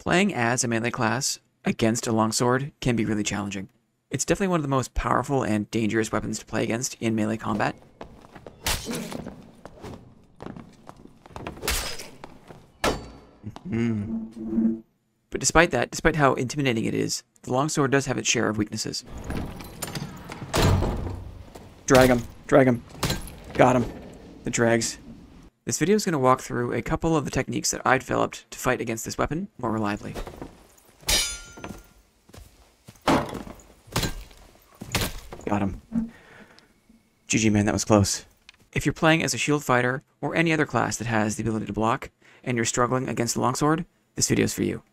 Playing as a melee class against a longsword can be really challenging. It's definitely one of the most powerful and dangerous weapons to play against in melee combat. But despite that, despite how intimidating it is, the longsword does have its share of weaknesses. Drag him. Drag him. Got him. The drags. This video is going to walk through a couple of the techniques that I developed to fight against this weapon more reliably. Got him. GG, man, that was close. If you're playing as a shield fighter or any other class that has the ability to block, and you're struggling against the longsword, this video is for you.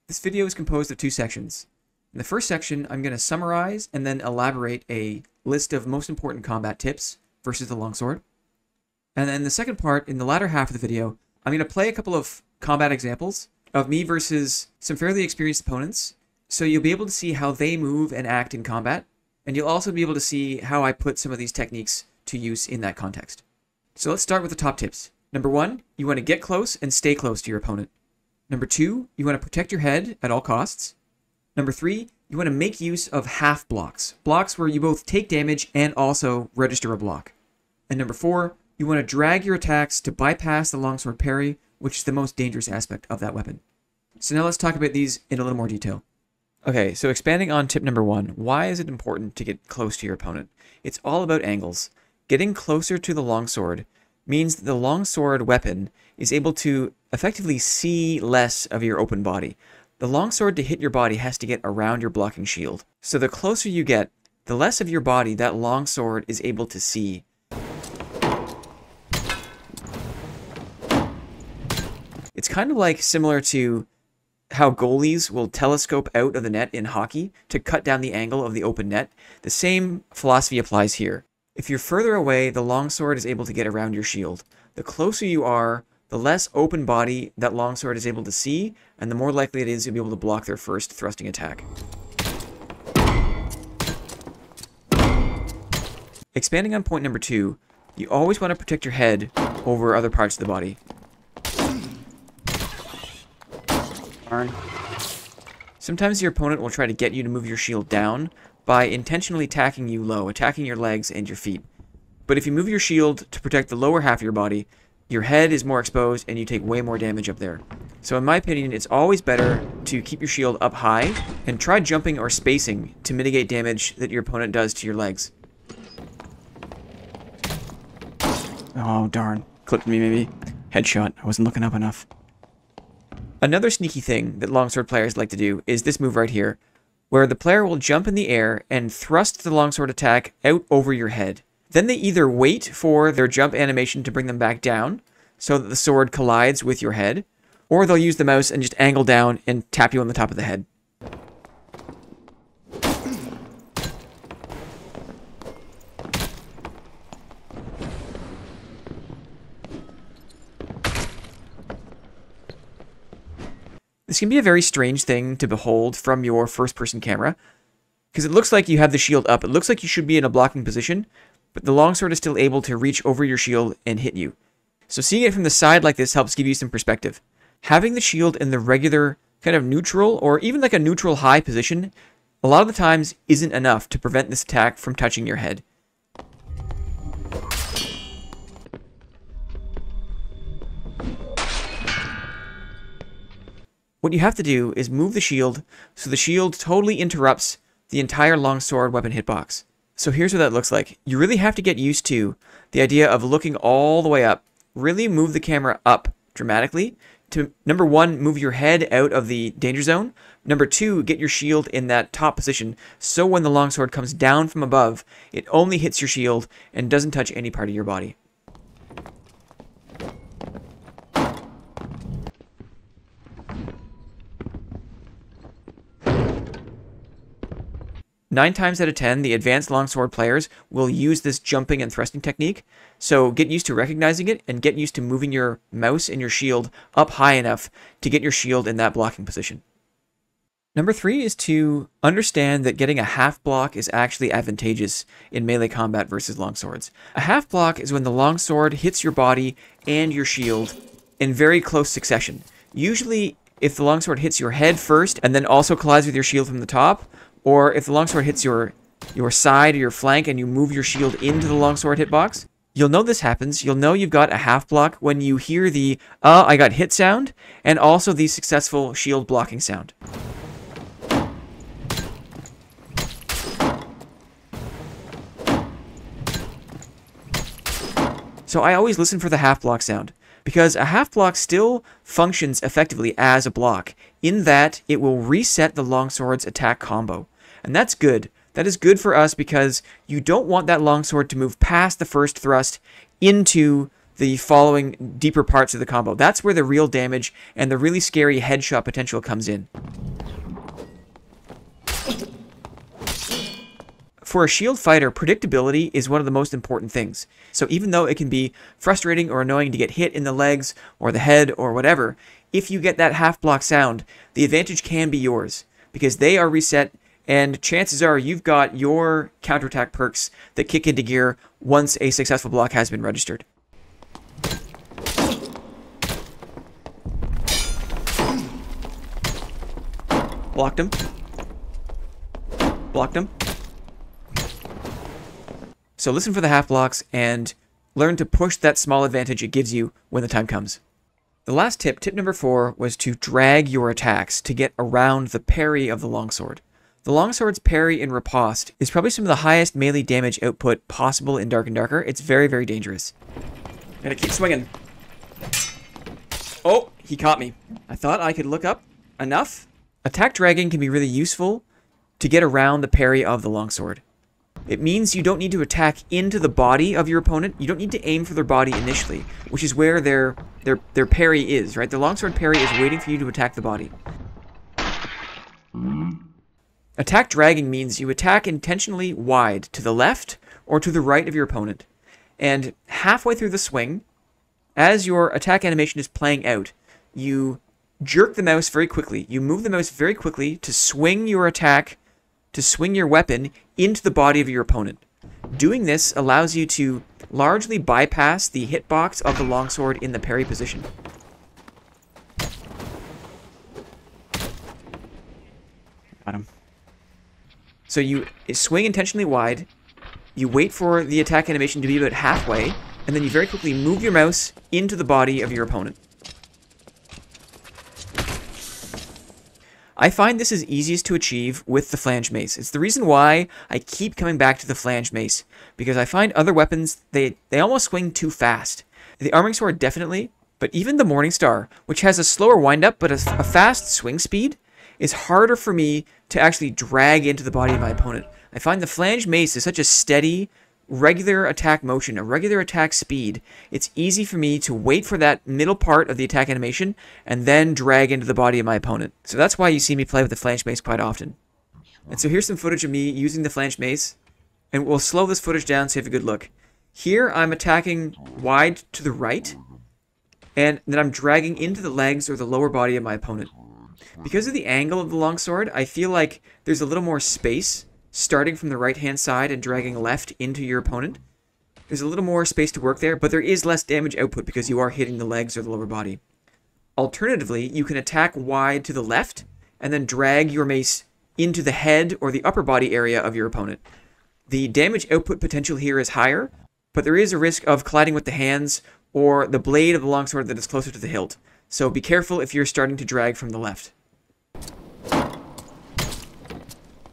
This video is composed of two sections. In the first section, I'm going to summarize and then elaborate a list of most important combat tips versus the longsword. And then the second part, in the latter half of the video, I'm going to play a couple of combat examples of me versus some fairly experienced opponents, so you'll be able to see how they move and act in combat, and you'll also be able to see how I put some of these techniques to use in that context. So let's start with the top tips. Number 1, you want to get close and stay close to your opponent. Number 2, you want to protect your head at all costs. Number 3, you want to make use of half blocks. Blocks where you both take damage and also register a block. And number 4, you want to drag your attacks to bypass the longsword parry, which is the most dangerous aspect of that weapon. So now let's talk about these in a little more detail. Okay, so expanding on tip number 1, why is it important to get close to your opponent? It's all about angles. Getting closer to the longsword means that the longsword weapon is able to effectively see less of your open body. The longsword to hit your body has to get around your blocking shield. So the closer you get, the less of your body that longsword is able to see. It's kind of like similar to how goalies will telescope out of the net in hockey to cut down the angle of the open net. The same philosophy applies here. If you're further away, the longsword is able to get around your shield. The closer you are, the less open body that longsword is able to see, and the more likely it is you'll be able to block their first thrusting attack. Expanding on point number 2, you always want to protect your head over other parts of the body. Sometimes your opponent will try to get you to move your shield down by intentionally attacking you low, attacking your legs and your feet. But if you move your shield to protect the lower half of your body, your head is more exposed and you take way more damage up there. So in my opinion, it's always better to keep your shield up high and try jumping or spacing to mitigate damage that your opponent does to your legs. Oh, darn. Clipped me maybe. Headshot. I wasn't looking up enough. Another sneaky thing that longsword players like to do is this move right here, where the player will jump in the air and thrust the longsword attack out over your head. Then they either wait for their jump animation to bring them back down, so that the sword collides with your head, or they'll use the mouse and just angle down and tap you on the top of the head. This can be a very strange thing to behold from your first-person camera, because it looks like you have the shield up. It looks like you should be in a blocking position, but the longsword is still able to reach over your shield and hit you. So seeing it from the side like this helps give you some perspective. Having the shield in the regular kind of neutral or even like a neutral high position a lot of the times isn't enough to prevent this attack from touching your head. What you have to do is move the shield so the shield totally interrupts the entire longsword weapon hitbox. So here's what that looks like. You really have to get used to the idea of looking all the way up. Really move the camera up dramatically to, number 1, move your head out of the danger zone. Number 2, get your shield in that top position so when the longsword comes down from above, it only hits your shield and doesn't touch any part of your body. Nine times out of 10, the advanced longsword players will use this jumping and thrusting technique, so get used to recognizing it and get used to moving your mouse and your shield up high enough to get your shield in that blocking position. Number 3 is to understand that getting a half block is actually advantageous in melee combat versus longswords. A half block is when the longsword hits your body and your shield in very close succession. Usually if the longsword hits your head first and then also collides with your shield from the top, or if the longsword hits your side or your flank and you move your shield into the longsword hitbox. You'll know this happens. You'll know you've got a half block when you hear the I got hit sound and also the successful shield blocking sound. So I always listen for the half block sound, because a half block still functions effectively as a block, in that it will reset the longsword's attack combo. And that's good. That is good for us because you don't want that longsword to move past the first thrust into the following deeper parts of the combo. That's where the real damage and the really scary headshot potential comes in. For a shield fighter, predictability is one of the most important things. So even though it can be frustrating or annoying to get hit in the legs or the head or whatever, if you get that half block sound, the advantage can be yours because they are reset, and chances are you've got your counterattack perks that kick into gear once a successful block has been registered. Blocked him. Blocked him. So listen for the half blocks and learn to push that small advantage it gives you when the time comes. The last tip, tip number 4, was to drag your attacks to get around the parry of the longsword. The longsword's parry and riposte is probably some of the highest melee damage output possible in Dark and Darker. It's very, very dangerous. Gotta keep swinging. Oh, he caught me. I thought I could look up enough. Attack dragging can be really useful to get around the parry of the longsword. It means you don't need to attack into the body of your opponent. You don't need to aim for their body initially, which is where their parry is, right? The longsword parry is waiting for you to attack the body. Attack dragging means you attack intentionally wide to the left or to the right of your opponent. And halfway through the swing, as your attack animation is playing out, you jerk the mouse very quickly. You move the mouse very quickly to swing your attack, to swing your weapon into the body of your opponent. Doing this allows you to largely bypass the hitbox of the longsword in the parry position. Got him. So you swing intentionally wide, you wait for the attack animation to be about halfway, and then you very quickly move your mouse into the body of your opponent. I find this is easiest to achieve with the flange mace. It's the reason why I keep coming back to the flange mace, because I find other weapons, they almost swing too fast. The arming sword definitely, but even the Morningstar, which has a slower windup but a fast swing speed, is harder for me to actually drag into the body of my opponent. I find the flange mace is such a steady, regular attack motion, a regular attack speed. It's easy for me to wait for that middle part of the attack animation and then drag into the body of my opponent. So that's why you see me play with the flange mace quite often. And so here's some footage of me using the flange mace, and we'll slow this footage down so you have a good look. Here I'm attacking wide to the right, and then I'm dragging into the legs or the lower body of my opponent. Because of the angle of the longsword, I feel like there's a little more space starting from the right-hand side and dragging left into your opponent. There's a little more space to work there, but there is less damage output because you are hitting the legs or the lower body. Alternatively, you can attack wide to the left and then drag your mace into the head or the upper body area of your opponent. The damage output potential here is higher, but there is a risk of colliding with the hands or the blade of the longsword that is closer to the hilt. So be careful if you're starting to drag from the left.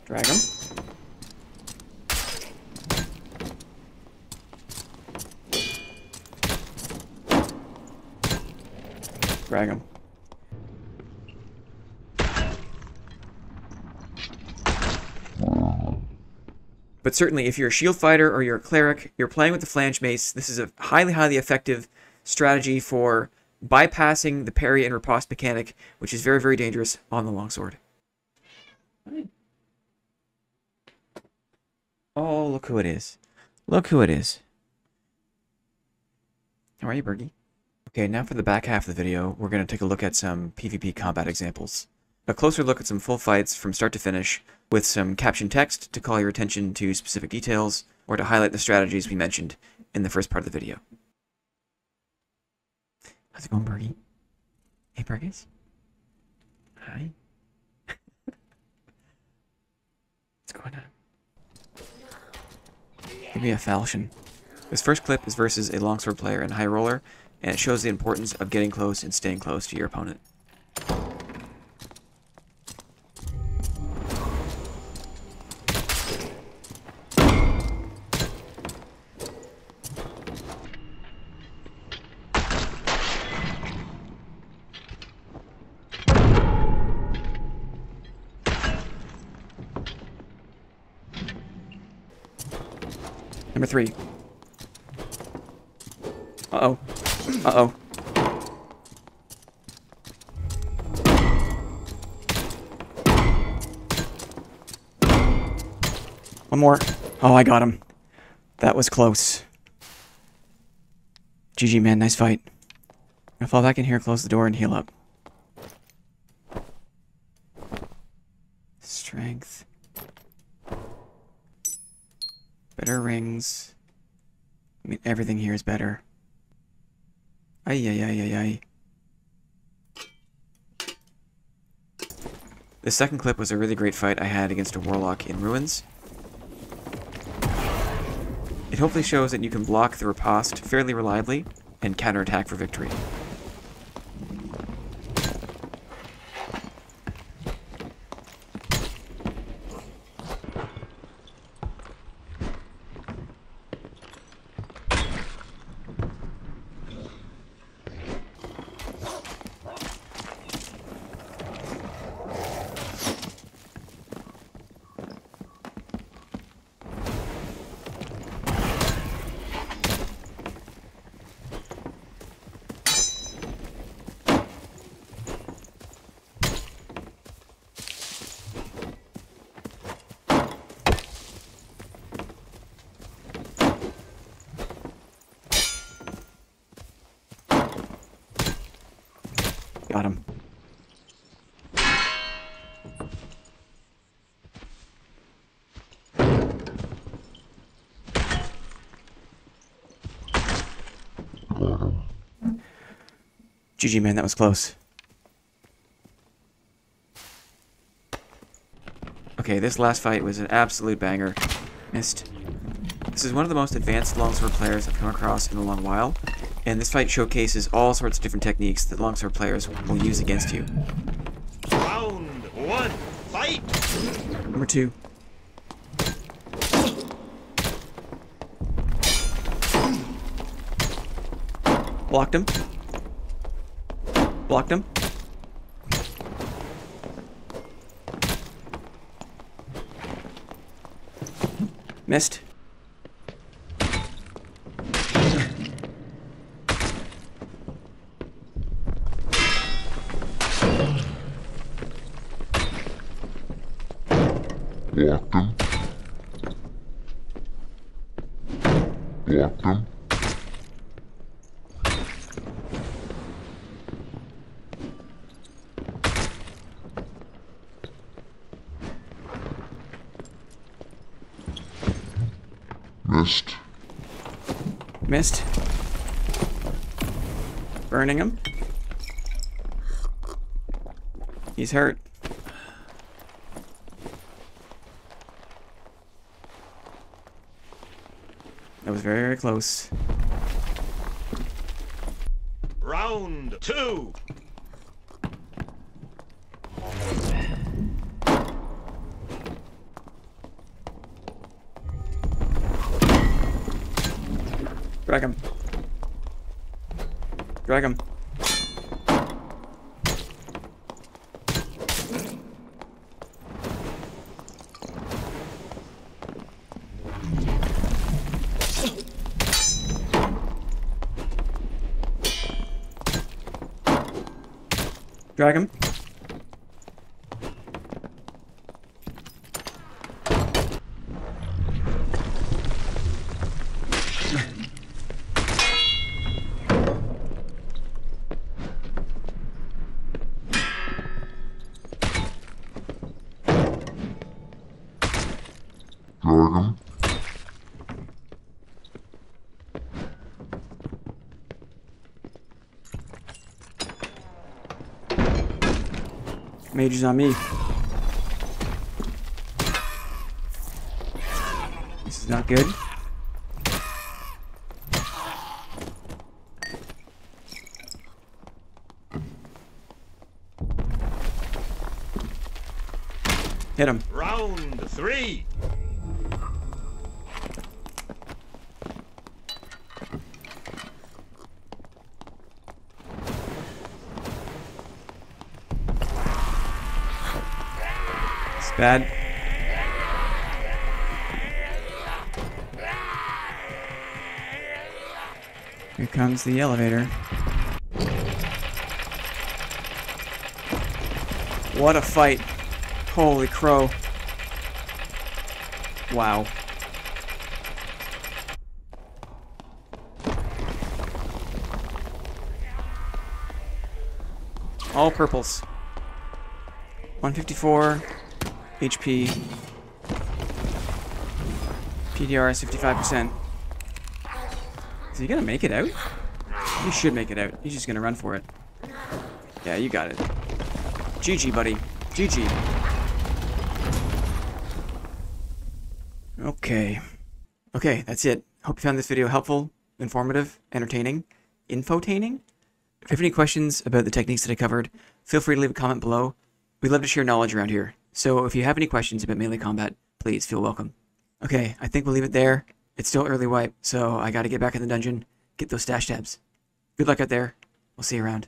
Drag him. Drag him. But certainly, if you're a shield fighter or you're a cleric, you're playing with the flange mace, this is a highly, highly effective strategy for bypassing the parry and riposte mechanic, which is very, very dangerous on the longsword. Oh, look who it is. Look who it is. How are you, Bergie? Okay, now for the back half of the video, we're going to take a look at some PvP combat examples. A closer look at some full fights from start to finish, with some caption text to call your attention to specific details, or to highlight the strategies we mentioned in the first part of the video. How's it going, Bergie? Hey, Bergies? Hi. What's going on? Give me a falchion. This first clip is versus a longsword player and high roller, and it shows the importance of getting close and staying close to your opponent. Number 3. Uh-oh. Uh-oh. One more. Oh, I got him. That was close. GG, man. Nice fight. I'll fall back in here, close the door, and heal up. Strength. Better rings. I mean, everything here is better. Ay, ay, ay, ay, ay. The second clip was a really great fight I had against a Warlock in Ruins. It hopefully shows that you can block the riposte fairly reliably and counterattack for victory. Got him. GG, man, that was close. Okay, this last fight was an absolute banger. Missed. This is one of the most advanced longsword players I've come across in a long while, and this fight showcases all sorts of different techniques that longsword players will use against you. Round 1, fight! Number 2. Blocked him. Blocked him. Missed. Blocked him. Blocked him. Missed. Missed. Burning him. He's hurt. That was very, very close. Round 2. Drag him. Drag him. Drag him. Drag him. Mage is on me. This is not good. Hit him. Round 3. It's bad. Here comes the elevator. What a fight. Holy crow. Wow. All purples. 154 HP. PDR is 55%. Is he gonna make it out? He should make it out. He's just gonna run for it. Yeah, you got it. GG, buddy. GG. Okay, that's it. Hope you found this video helpful, informative, entertaining, infotaining. If you have any questions about the techniques that I covered, feel free to leave a comment below. We love to share knowledge around here. So if you have any questions about melee combat, please feel welcome. Okay, I think we'll leave it there. It's still early wipe, so I gotta get back in the dungeon, get those stash tabs. Good luck out there. We'll see you around.